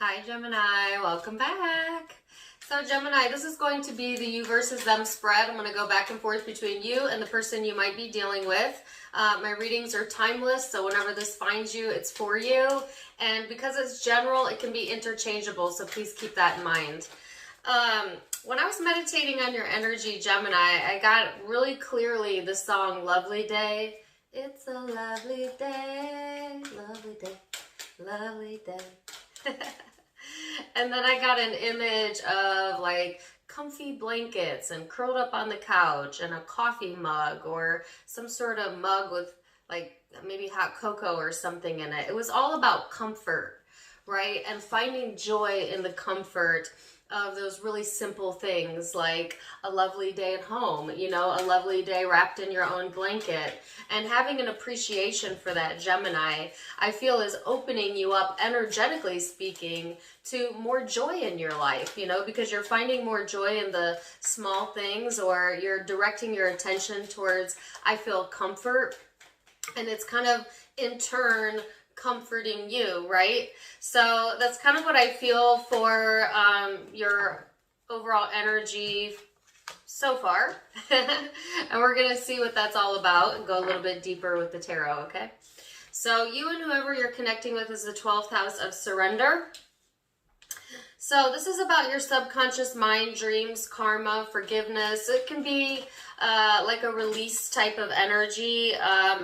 Hi Gemini, welcome back. So Gemini, this is going to be the you versus them spread. I'm going to go back and forth between you and the person you might be dealing with. My readings are timeless, so whenever this finds you, it's for you. And because it's general, it can be interchangeable, so please keep that in mind. When I was meditating on your energy, Gemini, I got really clearly the song Lovely Day. It's a lovely day, lovely day, lovely day. And then I got an image of like comfy blankets and curled up on the couch and a coffee mug or some sort of mug with like maybe hot cocoa or something in it. It was all about comfort, right? And finding joy in the comfort of those really simple things like a lovely day at home, you know, a lovely day wrapped in your own blanket, and having an appreciation for that, Gemini, I feel is opening you up, energetically speaking, to more joy in your life, you know, because you're finding more joy in the small things, or you're directing your attention towards, I feel, comfort, and it's kind of in turn comforting you, right? So that's kind of what I feel for your overall energy so far. And we're going to see what that's all about and go a little bit deeper with the tarot, okay? So you and whoever you're connecting with is the 12th house of surrender. So this is about your subconscious mind, dreams, karma, forgiveness. It can be like a release type of energy,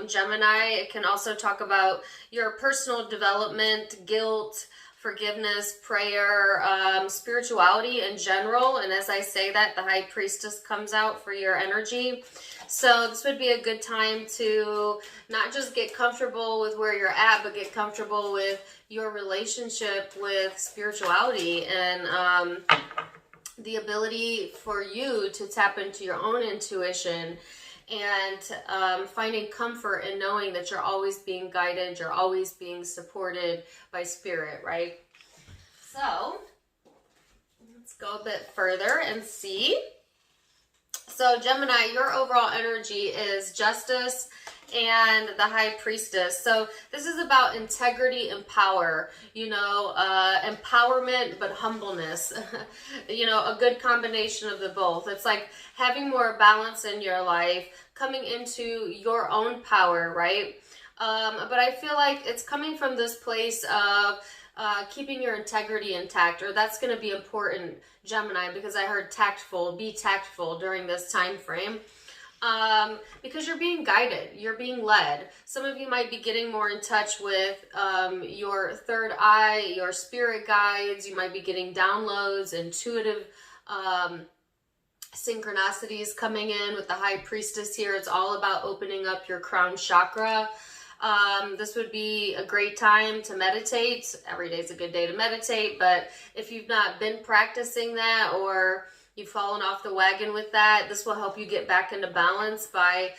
Gemini. It can also talk about your personal development, guilt, forgiveness, prayer, spirituality in general. And as I say that, the High Priestess comes out for your energy. So this would be a good time to not just get comfortable with where you're at, but get comfortable with your relationship with spirituality and the ability for you to tap into your own intuition and finding comfort in knowing that you're always being guided, you're always being supported by spirit, right? So let's go a bit further and see. So Gemini, your overall energy is justice and the High Priestess. So this is about integrity and power, you know, empowerment, but humbleness, you know, a good combination of the both. It's like having more balance in your life, coming into your own power, right? But I feel like it's coming from this place of keeping your integrity intact, or that's going to be important, Gemini, because I heard tactful, be tactful during this time frame. Because you're being guided, you're being led. Some of you might be getting more in touch with your third eye, your spirit guides. You might be getting downloads, intuitive synchronicities coming in with the High Priestess here. It's all about opening up your crown chakra. This would be a great time to meditate. Every day is a good day to meditate, but if you've not been practicing that, or you've fallen off the wagon with that, this will help you get back into balance by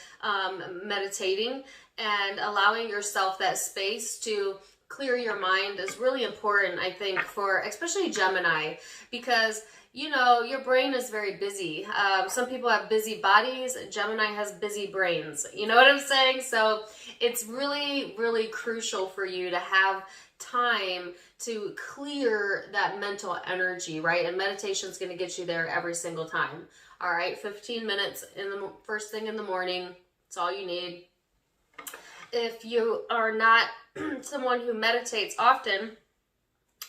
meditating and allowing yourself that space to clear your mind is really important, I think, for especially Gemini, because you know, your brain is very busy. Some people have busy bodies. Gemini has busy brains. You know what I'm saying? So it's really, really crucial for you to have time to clear that mental energy, right? And meditation is going to get you there every single time. All right, 15 minutes in the first thing in the morning. That's all you need. If you are not someone who meditates often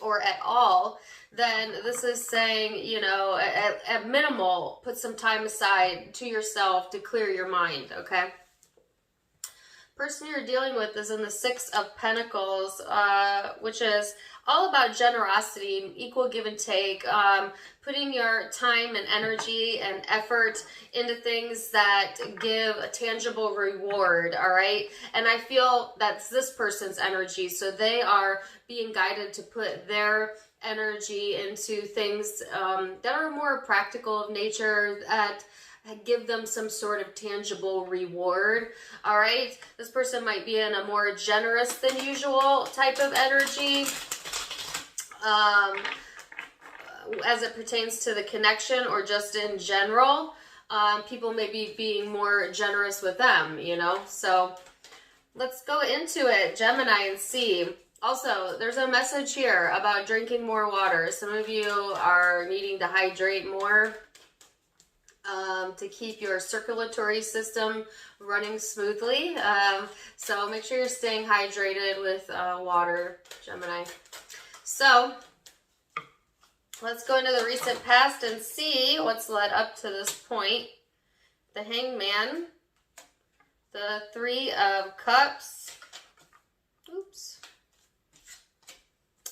or at all, then this is saying, you know, at minimal, put some time aside to yourself to clear your mind, okay? Person you're dealing with is in the Six of Pentacles, which is all about generosity, equal give and take, putting your time and energy and effort into things that give a tangible reward, all right? And I feel that's this person's energy, so they are being guided to put their energy into things that are more practical of nature, that give them some sort of tangible reward. All right, this person might be in a more generous than usual type of energy as it pertains to the connection, or just in general. People may be being more generous with them, you know. So let's go into it, Gemini, and see. Also, there's a message here about drinking more water. Some of you are needing to hydrate more to keep your circulatory system running smoothly. So make sure you're staying hydrated with water, Gemini. So let's go into the recent past and see what's led up to this point. The Hangman, the Three of Cups, oops,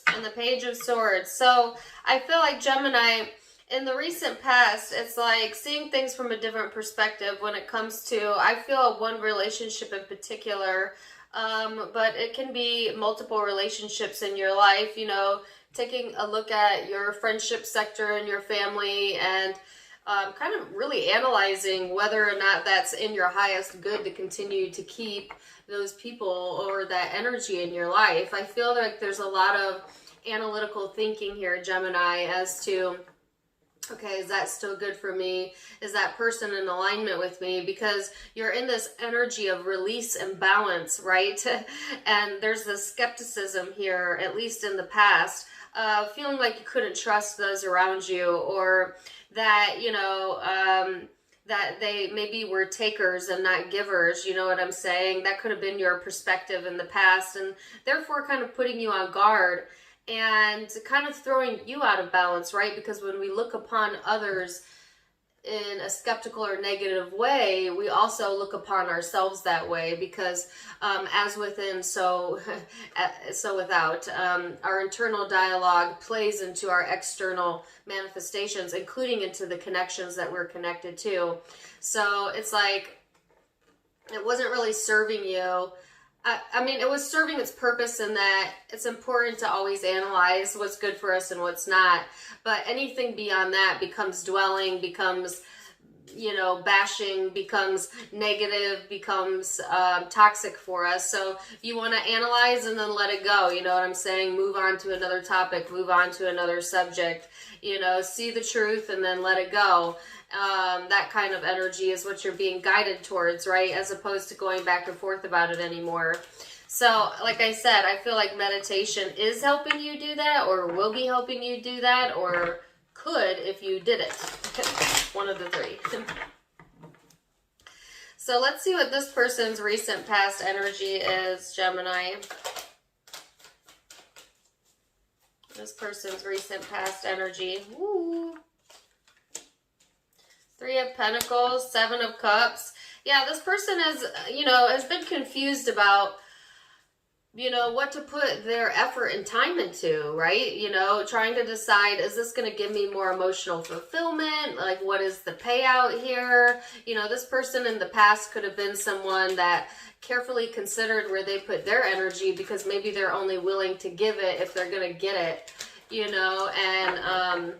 and the Page of Swords. So I feel like Gemini, in the recent past, it's like seeing things from a different perspective when it comes to, I feel one relationship in particular, but it can be multiple relationships in your life, you know, taking a look at your friendship sector and your family and kind of really analyzing whether or not that's in your highest good to continue to keep those people or that energy in your life. I feel like there's a lot of analytical thinking here, Gemini, as to, okay, is that still good for me? Is that person in alignment with me? Because you're in this energy of release and balance, right? And there's this skepticism here, at least in the past, feeling like you couldn't trust those around you, or that, you know, that they maybe were takers and not givers, you know what I'm saying? That could have been your perspective in the past, and therefore kind of putting you on guard and kind of throwing you out of balance, right? Because when we look upon others in a skeptical or negative way, we also look upon ourselves that way, because as within, so without. Our internal dialogue plays into our external manifestations, including into the connections that we're connected to. So it's like, it wasn't really serving you. I mean, it was serving its purpose in that it's important to always analyze what's good for us and what's not. But anything beyond that becomes dwelling, becomes, you know, bashing, becomes negative, becomes toxic for us. So you want to analyze and then let it go. You know what I'm saying? Move on to another topic, move on to another subject, you know, see the truth and then let it go. That kind of energy is what you're being guided towards, right? As opposed to going back and forth about it anymore. So, like I said, I feel like meditation is helping you do that, or will be helping you do that, or could if you did it. One of the three. So let's see what this person's recent past energy is, Gemini. This person's recent past energy. Woo. Three of Pentacles, Seven of Cups. Yeah, this person is, you know, has been confused about, you know, what to put their effort and time into, right? You know, trying to decide, is this going to give me more emotional fulfillment? Like, what is the payout here? You know, this person in the past could have been someone that carefully considered where they put their energy, because maybe they're only willing to give it if they're going to get it, you know, and,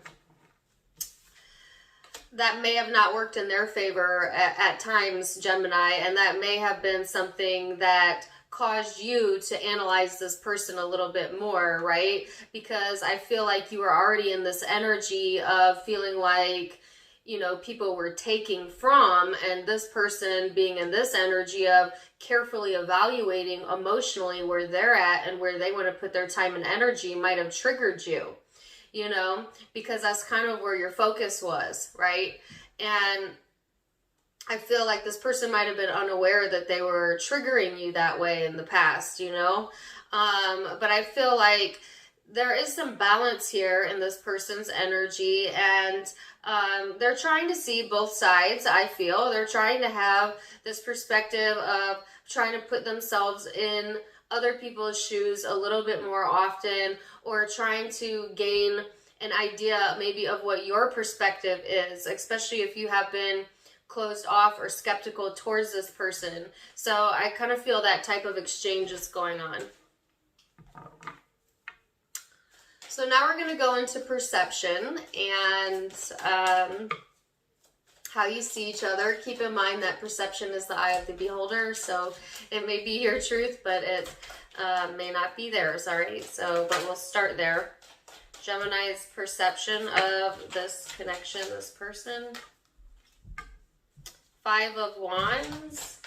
that may have not worked in their favor at times, Gemini, and that may have been something that caused you to analyze this person a little bit more, right? Because I feel like you were already in this energy of feeling like, you know, people were taking from, and this person being in this energy of carefully evaluating emotionally where they're at and where they want to put their time and energy might have triggered you. You know, because that's kind of where your focus was, right? And I feel like this person might have been unaware that they were triggering you that way in the past, you know? But I feel like there is some balance here in this person's energy, and they're trying to see both sides, I feel. They're trying to have this perspective of trying to put themselves in other people's shoes a little bit more often, or trying to gain an idea maybe of what your perspective is, especially if you have been closed off or skeptical towards this person. So I kind of feel that type of exchange is going on. So now we're going to go into perception and how you see each other. Keep in mind that perception is the eye of the beholder, so it may be your truth, but it may not be theirs, all right? So, but we'll start there. Gemini's perception of this connection, this person. Five of Wands.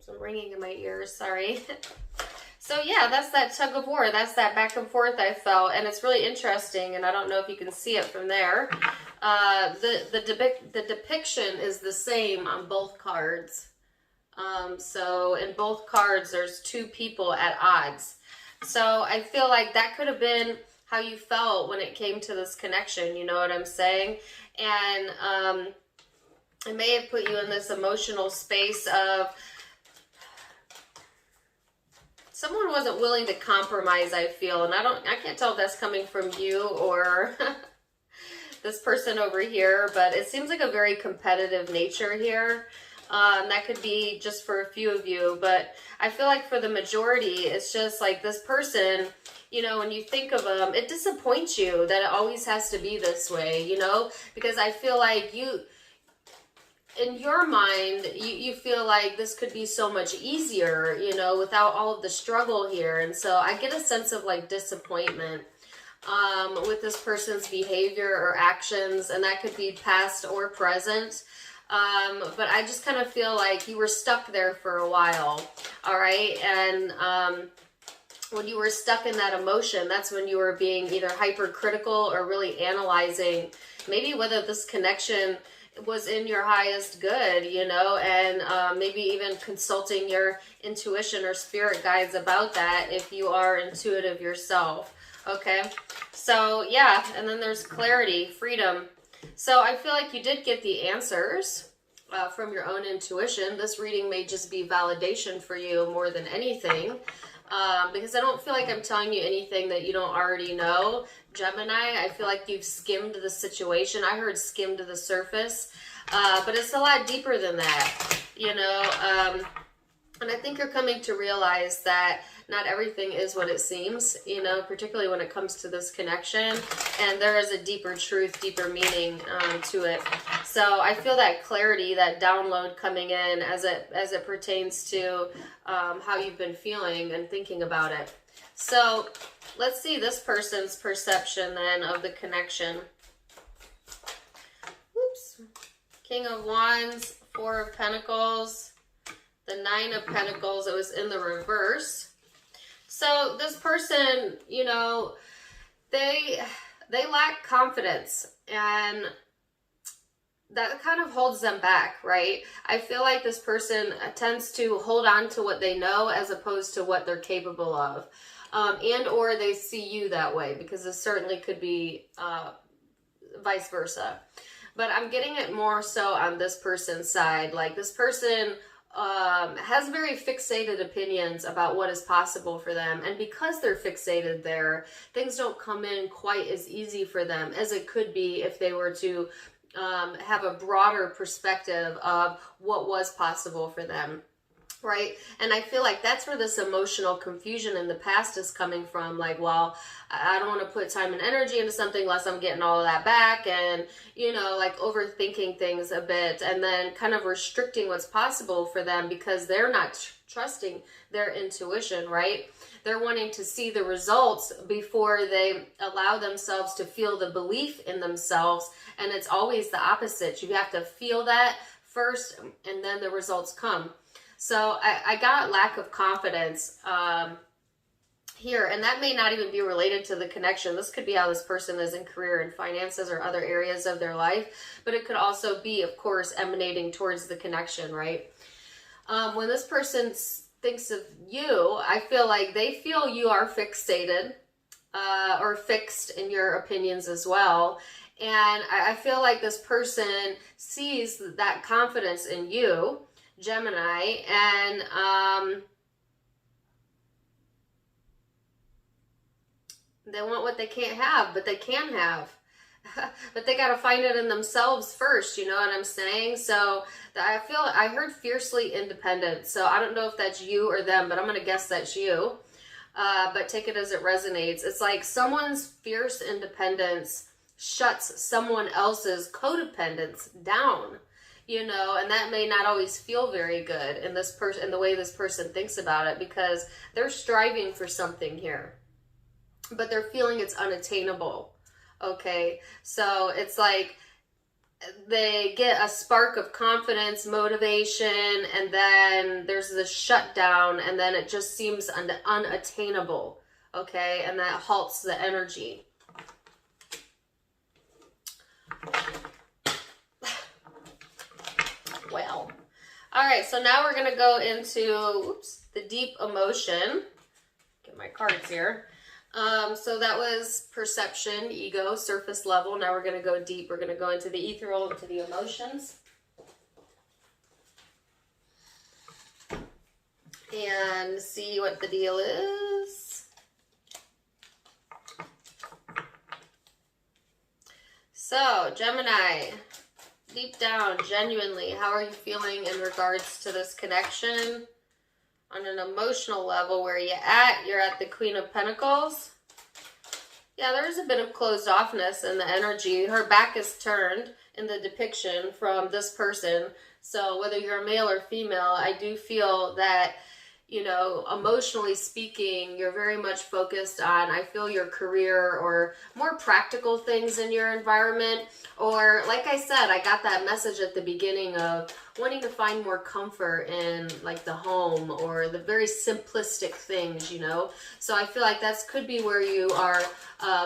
Some ringing in my ears, sorry. So yeah, that's that tug of war. That's that back and forth I felt, and it's really interesting, and I don't know if you can see it from there. The depiction is the same on both cards. So in both cards, there's two people at odds. So I feel like that could have been how you felt when it came to this connection, you know what I'm saying? And it may have put you in this emotional space of someone wasn't willing to compromise, I feel. And I can't tell if that's coming from you or this person over here, but it seems like a very competitive nature here. That could be just for a few of you, but I feel like for the majority, it's just like this person, you know, when you think of them, it disappoints you that it always has to be this way, you know, because I feel like in your mind, you feel like this could be so much easier, you know, without all of the struggle here. And so I get a sense of like disappointment with this person's behavior or actions, and that could be past or present. But I just kind of feel like you were stuck there for a while, all right? And when you were stuck in that emotion, that's when you were being either hypercritical or really analyzing maybe whether this connection was in your highest good, you know, and maybe even consulting your intuition or spirit guides about that if you are intuitive yourself, okay? So, yeah, and then there's clarity, freedom. So I feel like you did get the answers from your own intuition. This reading may just be validation for you more than anything, because I don't feel like I'm telling you anything that you don't already know. Gemini, I feel like you've skimmed the situation. I heard skim to the surface, but it's a lot deeper than that, you know. And I think you're coming to realize that not everything is what it seems, you know, particularly when it comes to this connection. And there is a deeper truth, deeper meaning to it. So I feel that clarity, that download coming in as it pertains to how you've been feeling and thinking about it. So let's see this person's perception then of the connection. Oops. King of Wands, Four of Pentacles, the Nine of Pentacles. It was in the reverse. So this person, you know, they lack confidence, and that kind of holds them back, right? I feel like this person tends to hold on to what they know as opposed to what they're capable of. And or they see you that way, because this certainly could be vice versa. But I'm getting it more so on this person's side. Like this person has very fixated opinions about what is possible for them. And because they're fixated there, things don't come in quite as easy for them as it could be if they were to have a broader perspective of what was possible for them. Right? And I feel like that's where this emotional confusion in the past is coming from. Like, well, I don't want to put time and energy into something unless I'm getting all of that back. And, you know, like overthinking things a bit and then kind of restricting what's possible for them because they're not trusting their intuition, right? They're wanting to see the results before they allow themselves to feel the belief in themselves. And it's always the opposite. You have to feel that first and then the results come. So I got lack of confidence here, and that may not even be related to the connection. This could be how this person is in career and finances or other areas of their life, but it could also be, of course, emanating towards the connection, right? When this person thinks of you, I feel like they feel you are fixated or fixed in your opinions as well. And I feel like this person sees that confidence in you, Gemini, and they want what they can't have, but they can have. But they got to find it in themselves first, you know what I'm saying? So I heard fiercely independent. So I don't know if that's you or them, but I'm going to guess that's you. But take it as it resonates. It's like someone's fierce independence shuts someone else's codependence down. You know, and that may not always feel very good in this person, in the way this person thinks about it, because they're striving for something here, but they're feeling it's unattainable. Okay, so it's like they get a spark of confidence, motivation, and then there's this shutdown, and then it just seems unattainable, okay? And that halts the energy. Well, all right, so now we're going to go into, the deep emotion. Get my cards here. So that was perception, ego, surface level. Now we're going to go deep. We're going to go into the ethereal, into the emotions. And see what the deal is. So, Gemini, deep down, genuinely, how are you feeling in regards to this connection? On an emotional level, where you at? You're at the Queen of Pentacles. Yeah, there's a bit of closed offness in the energy. Her back is turned in the depiction from this person. So whether you're male or female, I do feel that, you know, emotionally speaking, you're very much focused on, I feel, your career or more practical things in your environment. Or, like I said, I got that message at the beginning of wanting to find more comfort in, like, the home or the very simplistic things, you know. So I feel like that could be where you are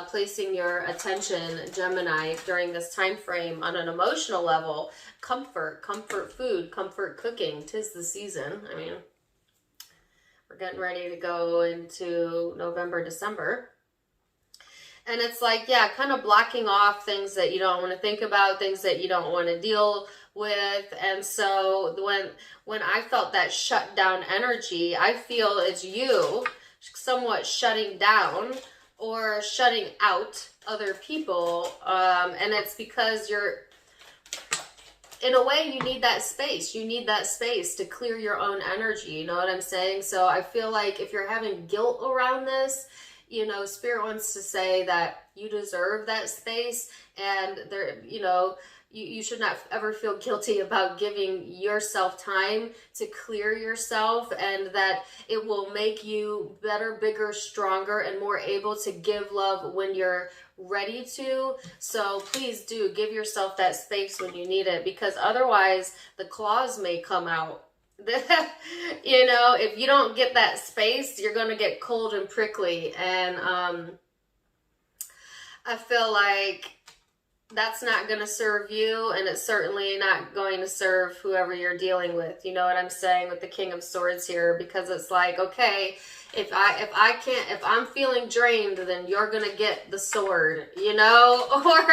placing your attention, Gemini, during this time frame on an emotional level. Comfort food, comfort cooking. 'Tis the season. I mean, we're getting ready to go into November, December. And it's like, yeah, kind of blocking off things that you don't want to think about, things that you don't want to deal with. And so when I felt that shut down energy, I feel it's you somewhat shutting down or shutting out other people. And it's because you're, in a way, you need that space. You need that space to clear your own energy. You know what I'm saying? So I feel like if you're having guilt around this, you know, Spirit wants to say that you deserve that space, and there, you know, you should not ever feel guilty about giving yourself time to clear yourself, and that it will make you better, bigger, stronger, and more able to give love when you're ready to. So please do give yourself that space when you need it, because otherwise the claws may come out. You know, if you don't get that space, you're going to get cold and prickly. And I feel like that's not going to serve you, and it's certainly not going to serve whoever you're dealing with. You know what I'm saying with the King of Swords here? Because it's like, okay, if I'm feeling drained, then you're going to get the sword, you know? Or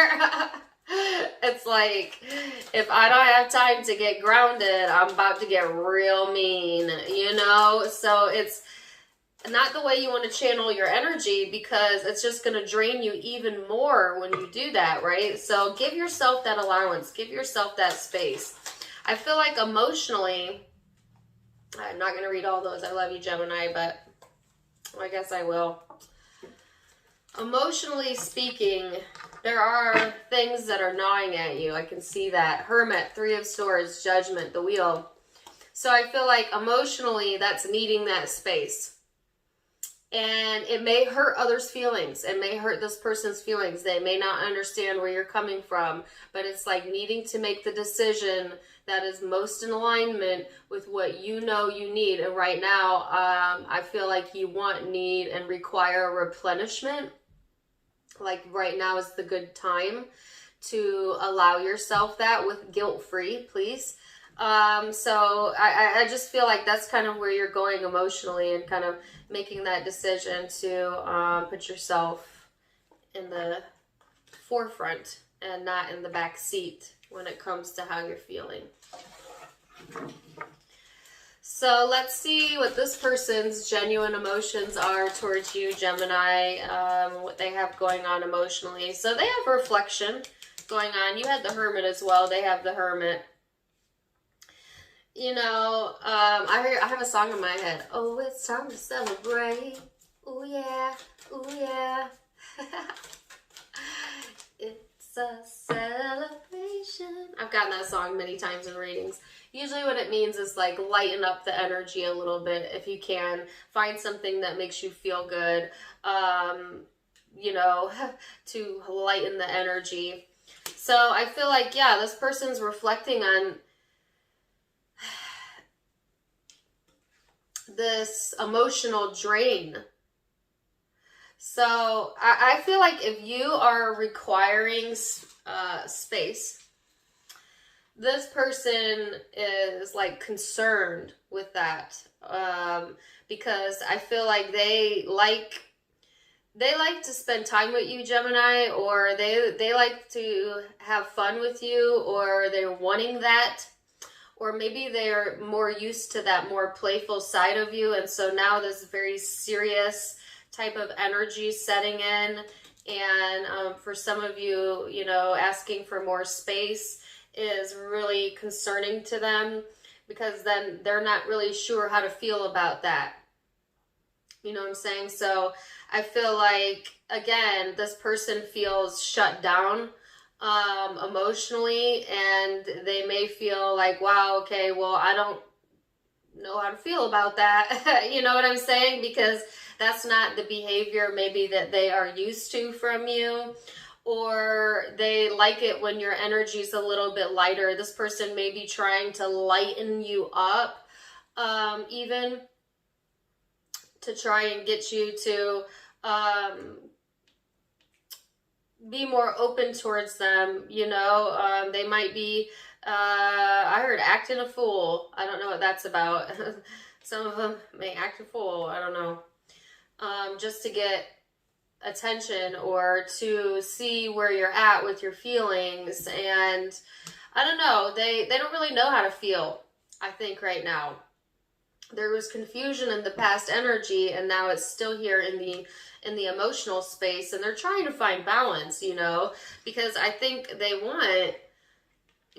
it's like, if I don't have time to get grounded, I'm about to get real mean, you know? So it's not the way you want to channel your energy, because it's just going to drain you even more when you do that, right? So give yourself that allowance. Give yourself that space. I feel like emotionally, I'm not going to read all those. I love you, Gemini, but I guess I will. Emotionally speaking, there are things that are gnawing at you. I can see that. Hermit, Three of Swords, Judgment, the Wheel. So I feel like emotionally, that's needing that space. And it may hurt others' feelings. It may hurt this person's feelings. They may not understand where you're coming from. But it's like needing to make the decision that is most in alignment with what you know you need. And right now, I feel like you want, need, and require a replenishment. Like right now is the good time to allow yourself that with guilt-free, please. So I just feel like that's kind of where you're going emotionally, and kind of making that decision to put yourself in the forefront and not in the back seat when it comes to how you're feeling. So let's see what this person's genuine emotions are towards you, Gemini, what they have going on emotionally. So they have reflection going on. You had the Hermit as well. They have the Hermit. You know, I have a song in my head. Oh, it's time to celebrate. Ooh, yeah. Ooh, yeah. It's a celebration. I've gotten that song many times in readings. Usually what it means is like lighten up the energy a little bit if you can. Find something that makes you feel good, you know, to lighten the energy. So I feel like, yeah, this person's reflecting on this emotional drain. So I feel like if you are requiring space, this person is like concerned with that, because I feel like they like to spend time with you, Gemini, or they like to have fun with you, or they're wanting that, or maybe they're more used to that more playful side of you, and so now this very serious type of energy setting in, and for some of you, you know, asking for more space is really concerning to them, because then they're not really sure how to feel about that. You know what I'm saying? So I feel like, again, this person feels shut down emotionally, and they may feel like, wow, okay, well, I don't know how to feel about that. You know what I'm saying? Because that's not the behavior maybe that they are used to from you, or they like it when your energy is a little bit lighter. This person may be trying to lighten you up, even to try and get you to be more open towards them. You know, they might be, I heard acting a fool. I don't know what that's about. Some of them may act a fool. I don't know. Just to get attention, or to see where you're at with your feelings. And I don't know, they don't really know how to feel, I think, right now. There was confusion in the past energy, and now it's still here in the emotional space, and they're trying to find balance, you know, because I think they want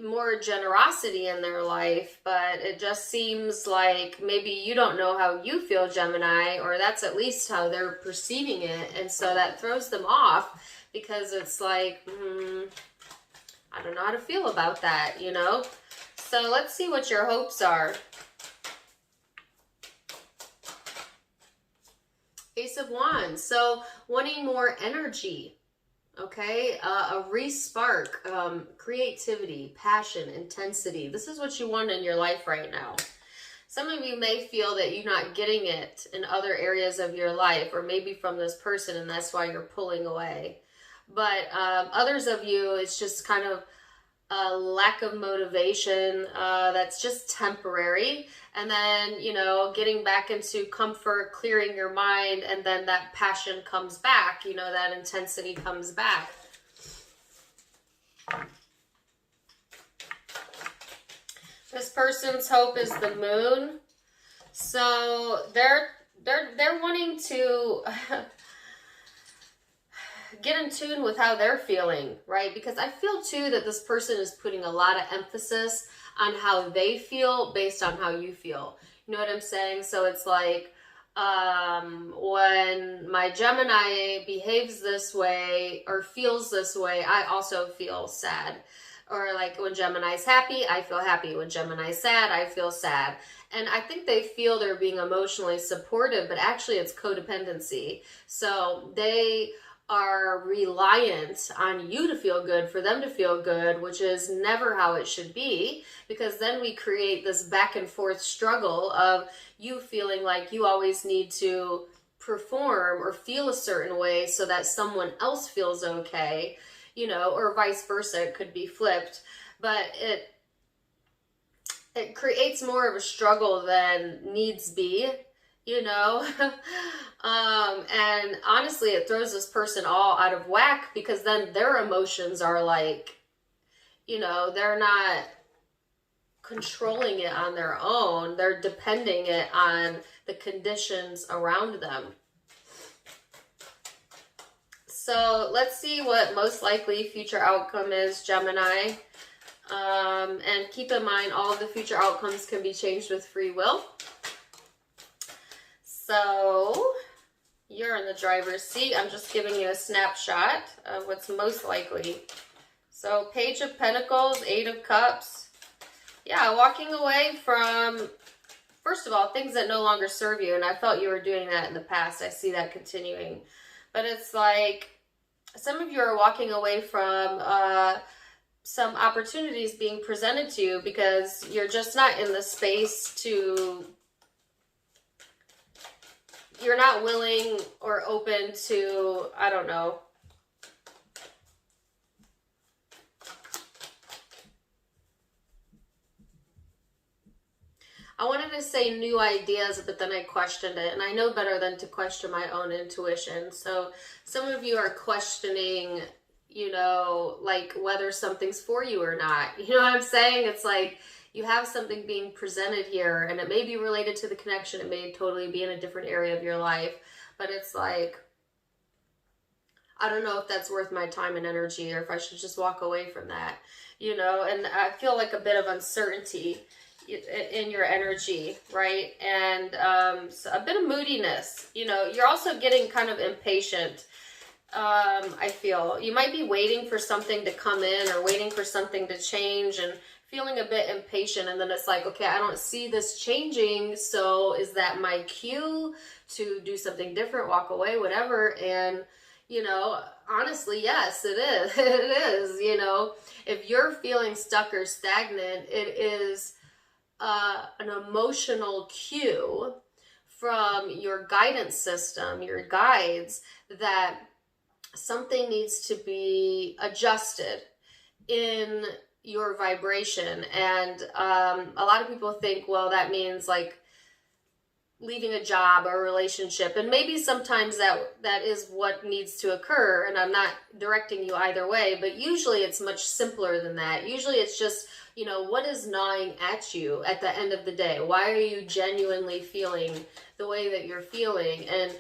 more generosity in their life, but it just seems like maybe you don't know how you feel, Gemini, or that's at least how they're perceiving it, and so that throws them off, because it's like, I don't know how to feel about that, you know. So let's see what your hopes are. Ace of Wands. So wanting more energy. Okay, a re-spark, creativity, passion, intensity. This is what you want in your life right now. Some of you may feel that you're not getting it in other areas of your life, or maybe from this person, and that's why you're pulling away. But others of you, it's just kind of a lack of motivation that's just temporary. And then, you know, getting back into comfort, clearing your mind, and then that passion comes back, you know, that intensity comes back. This person's hope is the moon. So they're wanting to get in tune with how they're feeling, right? Because I feel too that this person is putting a lot of emphasis on how they feel based on how you feel. You know what I'm saying? So it's like, when my Gemini behaves this way or feels this way, I also feel sad. Or like when Gemini's happy, I feel happy. When Gemini's sad, I feel sad. And I think they feel they're being emotionally supportive, but actually it's codependency. So they are reliant on you to feel good, for them to feel good, which is never how it should be, because then we create this back and forth struggle of you feeling like you always need to perform or feel a certain way so that someone else feels okay, you know, or vice versa. It could be flipped, but it creates more of a struggle than needs be, you know. And honestly, it throws this person all out of whack, because then their emotions are like, you know, they're not controlling it on their own. They're depending it on the conditions around them. So let's see what most likely future outcome is, Gemini. And keep in mind, all of the future outcomes can be changed with free will. So you're in the driver's seat. I'm just giving you a snapshot of what's most likely. So Page of Pentacles, Eight of Cups. Yeah, walking away from, first of all, things that no longer serve you. And I felt you were doing that in the past. I see that continuing. But it's like, some of you are walking away from some opportunities being presented to you because you're just not in the space to, you're not willing or open to, I don't know. I wanted to say new ideas, but then I questioned it, and I know better than to question my own intuition. So some of you are questioning, you know, like whether something's for you or not. You know what I'm saying? It's like you have something being presented here, and it may be related to the connection. It may totally be in a different area of your life, but it's like, I don't know if that's worth my time and energy, or if I should just walk away from that, you know. And I feel like a bit of uncertainty in your energy, right? And so a bit of moodiness, you know. You're also getting kind of impatient. I feel you might be waiting for something to come in or waiting for something to change and feeling a bit impatient. And then it's like, okay, I don't see this changing. So is that my cue to do something different, walk away, whatever? And, you know, honestly, yes, it is. It is, you know, if you're feeling stuck or stagnant, it is an emotional cue from your guidance system, your guides, that something needs to be adjusted in your vibration. And a lot of people think, well, that means like leaving a job or a relationship, and maybe sometimes that is what needs to occur, and I'm not directing you either way, but usually it's much simpler than that. Usually it's just, you know, what is gnawing at you at the end of the day? Why are you genuinely feeling the way that you're feeling? And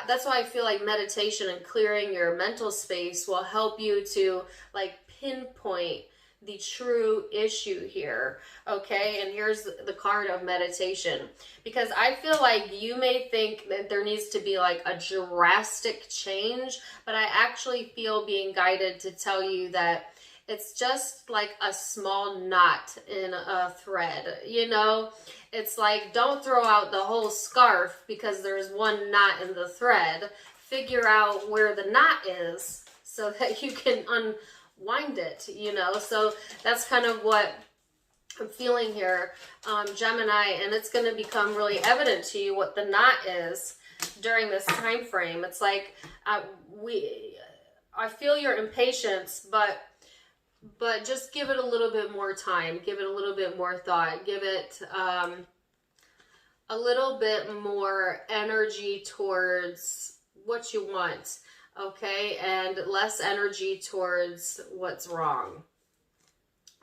that's why I feel like meditation and clearing your mental space will help you to like pinpoint the true issue here, okay? And here's the card of meditation, because I feel like you may think that there needs to be like a drastic change, but I actually feel being guided to tell you that it's just like a small knot in a thread, you know? It's like, don't throw out the whole scarf because there's one knot in the thread. Figure out where the knot is so that you can unwind it, you know? So that's kind of what I'm feeling here, Gemini, and it's going to become really evident to you what the knot is during this time frame. It's like, I feel your impatience, but just give it a little bit more time, give it a little bit more thought, give it a little bit more energy towards what you want, okay, and less energy towards what's wrong.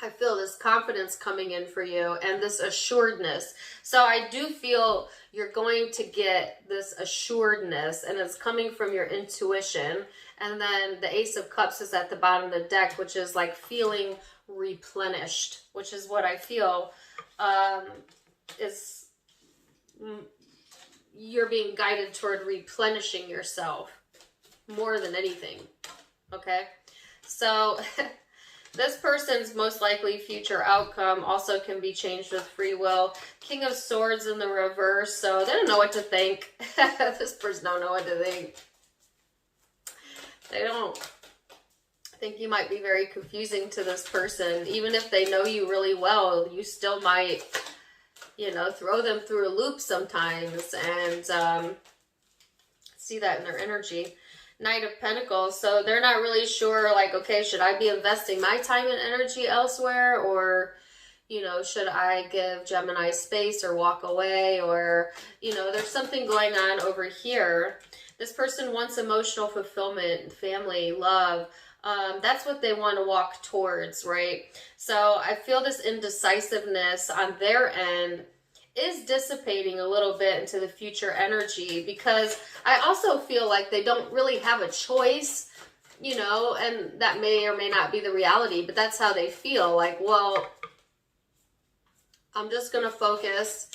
I feel this confidence coming in for you and this assuredness. So I do feel you're going to get this assuredness, and it's coming from your intuition. And then the Ace of Cups is at the bottom of the deck, which is like feeling replenished, which is what I feel is you're being guided toward replenishing yourself more than anything, okay? So this person's most likely future outcome also can be changed with free will. King of Swords in the reverse, so they don't know what to think. This person don't know what to think. They don't. I think you might be very confusing to this person. Even if they know you really well, you still might, you know, throw them through a loop sometimes, and see that in their energy. Knight of Pentacles, so they're not really sure, like, okay, should I be investing my time and energy elsewhere, or, you know, should I give Gemini space or walk away, or, you know, there's something going on over here. This person wants emotional fulfillment, family, love. That's what they want to walk towards, right? So I feel this indecisiveness on their end is dissipating a little bit into the future energy, because I also feel like they don't really have a choice, you know, and that may or may not be the reality, but that's how they feel. Like, well, I'm just going to focus,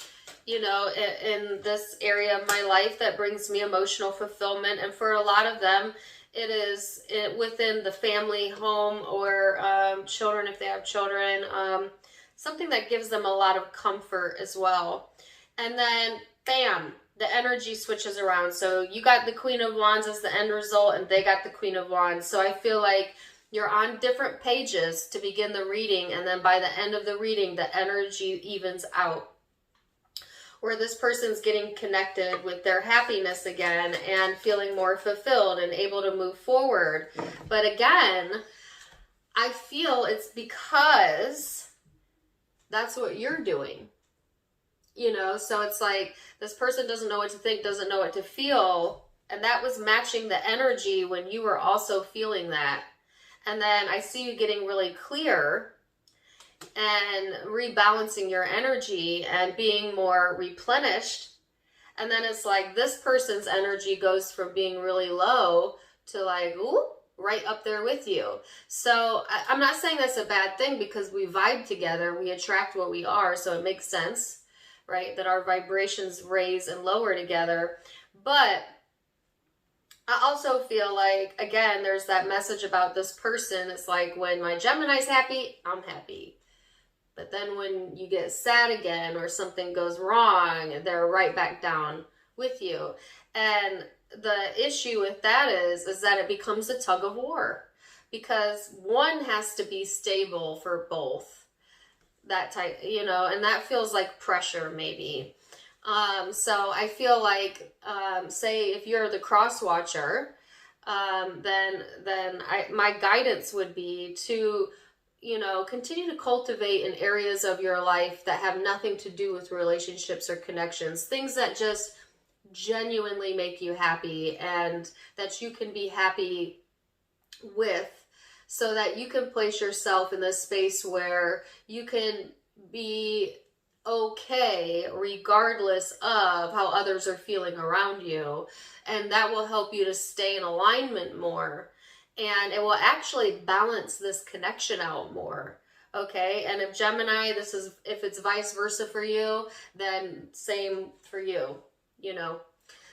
you know, in this area of my life that brings me emotional fulfillment. And for a lot of them, it is within the family home, or children if they have children, something that gives them a lot of comfort as well. And then, bam, the energy switches around. So you got the Queen of Wands as the end result, and they got the Queen of Wands. So I feel like you're on different pages to begin the reading, and then by the end of the reading, the energy evens out, where this person's getting connected with their happiness again and feeling more fulfilled and able to move forward. But again, I feel it's because that's what you're doing. You know, so it's like this person doesn't know what to think, doesn't know what to feel. And that was matching the energy when you were also feeling that. And then I see you getting really clear and rebalancing your energy and being more replenished. And then it's like this person's energy goes from being really low to like, ooh, right up there with you. So I'm not saying that's a bad thing, because we vibe together, we attract what we are, so it makes sense, right, that our vibrations raise and lower together. But I also feel like, again, there's that message about this person. It's like, when my Gemini's happy, I'm happy. But then when you get sad again or something goes wrong, they're right back down with you. And the issue with that is that it becomes a tug of war, because one has to be stable for both. That type, you know, and that feels like pressure maybe. So I feel like, say if you're the cross watcher, then my guidance would be to, you know, continue to cultivate in areas of your life that have nothing to do with relationships or connections, things that just genuinely make you happy and that you can be happy with, so that you can place yourself in this space where you can be okay regardless of how others are feeling around you. And that will help you to stay in alignment more, and it will actually balance this connection out more. Okay, and if Gemini, if it's vice versa for you, then same for you, you know.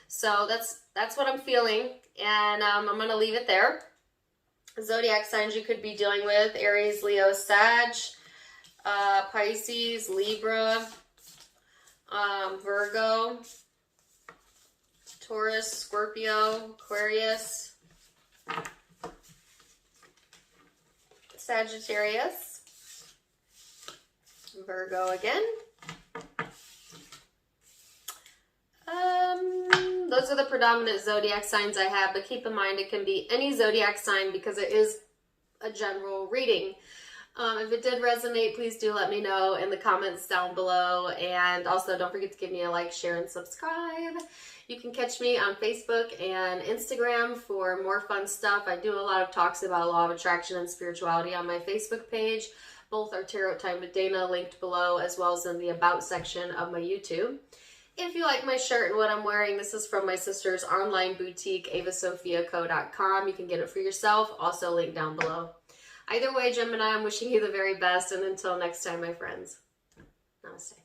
So that's what I'm feeling, and I'm gonna leave it there. Zodiac signs you could be dealing with: Aries, Leo, Sag, Pisces, Libra, Virgo, Taurus, Scorpio, Aquarius, Sagittarius, Virgo again. Those are the predominant zodiac signs I have, but keep in mind it can be any zodiac sign because it is a general reading. If it did resonate, please do let me know in the comments down below, and also don't forget to give me a like, share, and subscribe. You can catch me on Facebook and Instagram for more fun stuff. I do a lot of talks about law of attraction and spirituality on my Facebook page. Both are Tarot Time with Dana, linked below, as well as in the About section of my YouTube. If you like my shirt and what I'm wearing, this is from my sister's online boutique, avasophiaco.com. You can get it for yourself, also linked down below. Either way, Gemini, I'm wishing you the very best, and until next time, my friends, namaste.